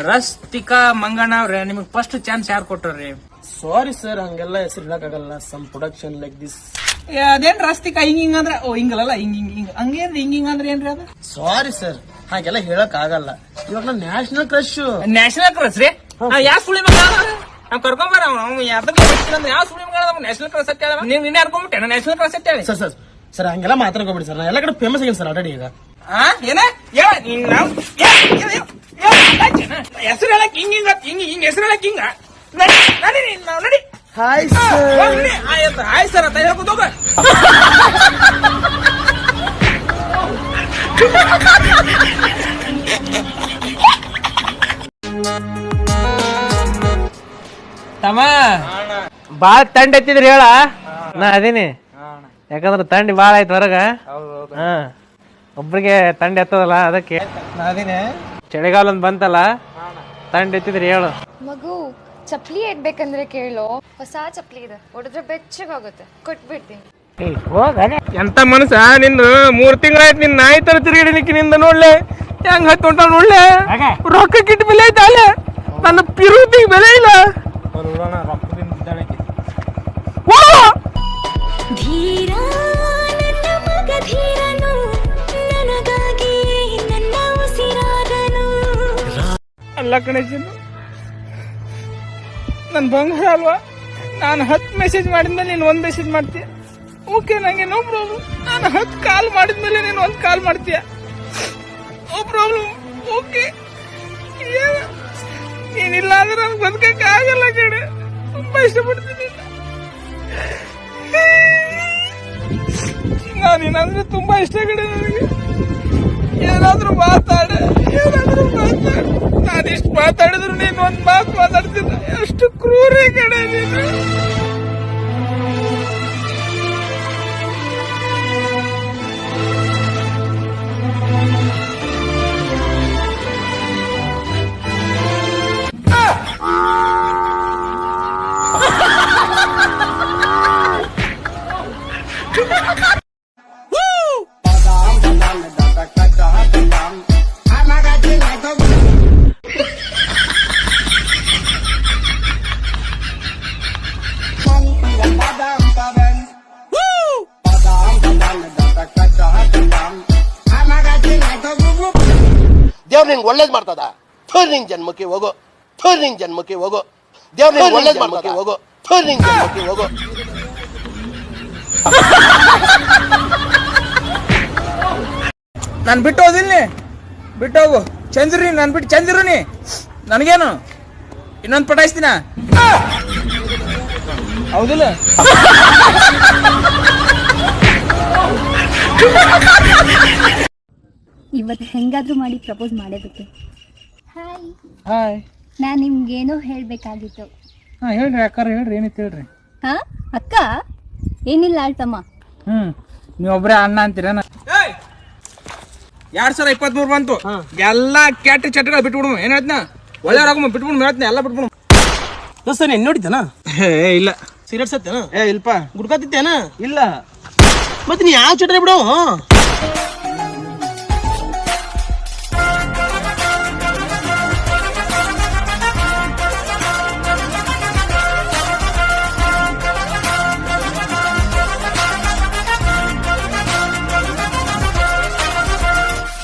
ರಸ್ತಿಕಾ ಮಂಗಣ್ಣ ಅವ್ರೆ, ನಿಮಗ್ first chance ಯಾರು ಕೊಟ್ರಿ? ಸಾರಿ ಸರ್, ಹಂಗೆಲ್ಲ ಹೆಸರು ಹೇಳಕ್ಕಾಗಲ್ಲ. Some production like this. ಅದೇನ್ ರಸ್ತಿಕಾ ಹಿಂಗ್ ಅಂದ್ರೆ ಹಿಂಗಲ್ಲ, ಹಿಂಗ್ ಹಂಗೇನ್ರಿ? ಹಿಂಗ್ ಅಂದ್ರೆ ಏನ್ರಿ ಅದು? ಸಾರಿ ಸರ್, ಹಾಗೆಲ್ಲ ಹೇಳಕ್ ಆಗಲ್ಲ. ಇವಾಗ ನಮ್ ನ್ಯಾಷನಲ್ ಕ್ರಶ್. ನ್ಯಾಷನಲ್ ಕ್ರಶ್ ರೀ? ಯಾವ ಸುಳಿ ಮಗ ನಾವ್ ಕರ್ಕೊಂಬಾರ ಯಾವ ಸುಳಿ ಮಗ ನ್ಯಾಷನಲ್ ಕ್ರಶ್ ಅಂತ ಹೇಳ? ನೀವ್ ನಿನ್ನೆ ಕರ್ಕೊಂಡ್ಬಿಟ್ಟೆ ನ್ಯಾಷನಲ್ ಕ್ರಶ್ ಅಂತ ಹೇಳಿ? ಸರ್ ಹಂಗೆಲ್ಲ ಮಾತಾಡ್ಕೋಬಿಡಿ ಸರ್. ನಾ ಎಲ್ಲ ಕಡೆ ಫೇಮಸ್ ಆಗೇನ್ ಸರ್ ಆಲ್ರೆಡಿ ಈಗ. ಏನ ಹೆಸರು ಹೇಳಕ್ ಹಿಂಗ್ ಹೆಸರು ಹೇಳಕ್ ಹಿಂಗ ನಡಿ. ಹಾಯ್ ಹಾಯ್ ಸರ್ ಅಂತ ಹೇಳ್ಕೊತ ತಮ್ಮ ಬಾಳ ತಂಡ ಎತ್ತಿದ್ರಿ ಹೇಳ. ನಾ ಅದೀನಿ, ಯಾಕಂದ್ರ ತಂಡಿ ಬಾಳ ಆಯ್ತು ಹೊರಗ. ಒಬ್ರಿಗೆ ತಂಡ ಎತ್ತದಲ್ಲ, ಅದಕ್ಕೆ ನಾ ಅದೀನಿ. ಚಳಿಗಾಲ ಒಂದ್ ಬಂತಲ್ಲ, ತಂಡ ಎತ್ತಿದ್ರಿ ಹೇಳು. ಮಗು ಚಪ್ಲಿ ಇಡ್ಬೇಕಂದ್ರೆ ಕೇಳು, ಹೊಸ ಚಪ್ಲಿ ಇದೆ, ಹೊಡೆದ್ರೆ ಬೆಚ್ಚಗಾಗುತ್ತೆ, ಕೊಟ್ಬಿಡ್ತೀನಿ. ಎಂತ ಮನಸ್ಸ ನಿಂದು? 3 ತಿಂಗಳಾಯ್ತು ನಿನ್ ನಾಯಿ ತರ ತಿರುಗಿಡಿನಿಕ್ಕಿ ನಿಂದ ನೋಡ್ಲೆ ಹೆಂಗ್ ಹತ್ತು ಹೊಂಟ ನೋಡ್ಲೆ. ರೊಕ್ಕ ಕಿಟ್ ಬೆಲೆ ಐತ ಅಲ್ಲ, ನನ್ನ ಪಿರುತಿಗೆ ಬೆಲೆ ಇಲ್ಲ. ಅಲ್ಲ ಗಣೇಶನ್, ನನ್ ಬಂಗಾರ ಅಲ್ವಾ? ನಾನು 10 ಮೆಸೇಜ್ ಮಾಡಿದ್ಮೇಲೆ ನೀನು 1 ಮೆಸೇಜ್ ಮಾಡ್ತೀಯ. ಓಕೆ, ನಂಗೆ ನೋ ಪ್ರಾಬ್ಲಮ್. ನಾನು 10 ಕಾಲ್ ಮಾಡಿದ್ಮೇಲೆ ನೀನು 1 ಕಾಲ್ ಮಾಡ್ತೀಯ. No problem. ಓಕೆ, ನೀನಿಲ್ಲ ಅಂದ್ರೆ ನನ್ಗೆ ಬದುಕಕ್ಕೆ ಆಗಲ್ಲ ಕಡೆ. ತುಂಬಾ ಇಷ್ಟಪಡ್ತೀನಿ ನಾನೇನಂದ್ರೆ ತುಂಬಾ ಇಷ್ಟ ಕಡೆ ನನಗೆ. ಏನಾದ್ರೂ ಮಾತಾಡು. ನಾನಿಷ್ಟು ಮಾತಾಡಿದ್ರು ನೀನು 1 ಮಾತು ಮಾತಾಡ್ತಿದ್ದ. ಎಷ್ಟು ಕ್ರೂರಿ ಕಡೆ ನೀನು. ದೇವ್ರ ನಿಂಗೆ ಒಳ್ಳೇದ್ ಮಾಡ್ತದ? ನಿನ್ ಜನ್ಮಕ್ಕೆ ಹೋಗೋ, ನಿನ್ ಜನ್ಮಕ್ಕೆ ಹೋಗೋ. ದೇವ್ರ ನಿಂಗೆ ಒಳ್ಳೇದ್ ಮಾಡ್ತದ? ಹೋಗೋ, ನಿನ್ ಜನ್ಮಕ್ಕೆ ಹೋಗೋ. ನಾನು ಬಿಟ್ಟು ಹೋದಿಲ್ಲ, ಬಿಟ್ಟು ಹೋಗು. ಚಂದ್ರಿ ನಾನು ಬಿಟ್ಟು ಚಂದಿರು ನೀ. ನನಗೇನು ಇನ್ನೊಂದು ಪಟಾಯಿಸ್ತೀನ, ಹೌದಿಲ್ಲ? ಇವತ್ತು ಹೆಂಗಾದ್ರೂ ಮಾಡಿ ಪ್ರಪೋಸ್ ಮಾಡೇಬೇಕು. ಹಾಯ್ ಹಾಯ್, ನಾನು ನಿಮ್ಗೇನೋ ಹೇಳಬೇಕಾಗಿತ್ತು. ಹೇಳ್ರಿ ಅಕ್ಕಾರ, ಹೇಳ್ರಿ. ಏನಿತ್ತು ಹೇಳ್ರಿ. ಹಾ ಅಕ್ಕ, ಏನಿಲ್ಲ ಆಳ್ತಮ್ಮ. ನೀವೊಬ್ರೇ ಅಣ್ಣ ಅಂತೀರ? 2023 ಬಂತು, ಎಲ್ಲಾ ಕೆಟ್ಟ ಚಟಗಳು ಬಿಟ್ಬಿಡು. ಏನ್ ಹೇಳ್ತೀನ? ಒಳ್ಳೆಯವ್ರಾಗ ಬಿಟ್ಬಿಡು, ಹೇಳ್ತೀನಿ ಎಲ್ಲ ಬಿಟ್ಬಿಡು. ದೋಸ್ತ ನೀನ್ ನೋಡಿದ್ದಾನ? ಇಲ್ಲ. ಸೀರಿಯಸ್ ಹತ್ತೇನ? ಇಲ್ಪ. ಗುಡ್ಕಾತಿತ್ತೇನ? ಇಲ್ಲ. ಮತ್ತೆ ನೀ ಯಾವ ಚಟ್ರಿ ಬಿಡು.